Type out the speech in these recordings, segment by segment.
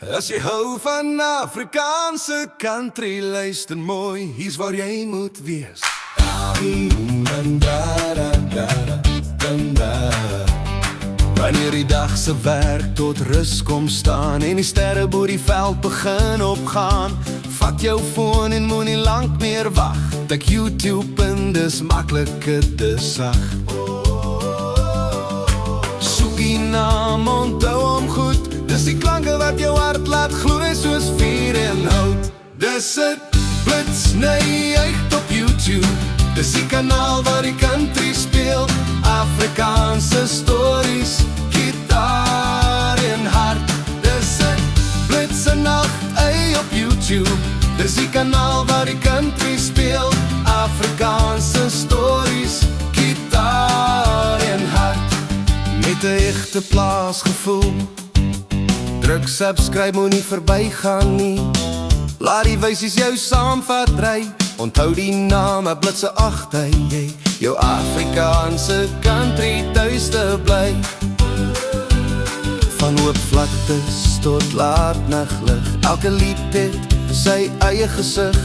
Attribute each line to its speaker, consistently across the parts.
Speaker 1: As jy hou van Afrikaanse country, luister mooi, hier's waar jy moet wees. Wanneer die dag se werk tot rus kom staan en die sterre bo die veld begin opgaan, vat jou foon en moenie lank meer wag. Tik YouTube en dis maklike, dis sag. Soek die naam, onthou hom goed. Dis die klanke wat jou hart laat gloei soos vuur en hout. Dis het blits uit op YouTube. Dis die kanaal waar die country speel. Afrikaanse stories, gitaar en hart. Dis het blits op YouTube. Dis die kanaal waar die country speel. Afrikaanse stories, gitaar en hart. Met 'n egte plaasgevoel. Druk subscribe, moenie verbygaan nie. Laat die wysies jou saamvat ry. Onthou die naam, 'n blitse agter jy. Jou Afrikaanse country tuiste bly. Van hoop vlaktes tot laat naglig. Elke lied het sy eie gesig.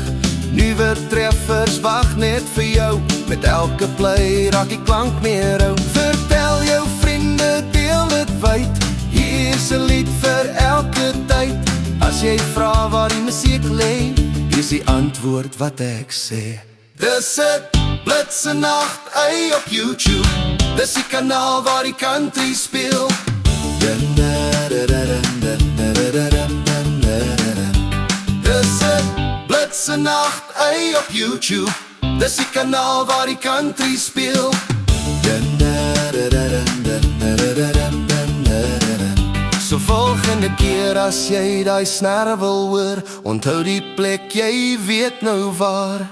Speaker 1: Nuwe treffers wag net vir jou. Met elke play raak die klank meer rou. Vertel jou vriende, deel dit wyd. Hier is 'n lied vir elke tyd. As jy vra waar die musiek lê, is die antwoord wat ek sê. Dis 'n blitse nacht op YouTube. Dis die kanaal waar die country speel. Dis 'n blitse nacht op YouTube. Dis die kanaal waar die country speel. So volgende keer as jy die snare wil hoor, onthou die plek, jy weet nou waar.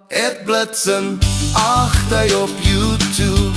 Speaker 1: Het blitsen 8 op YouTube.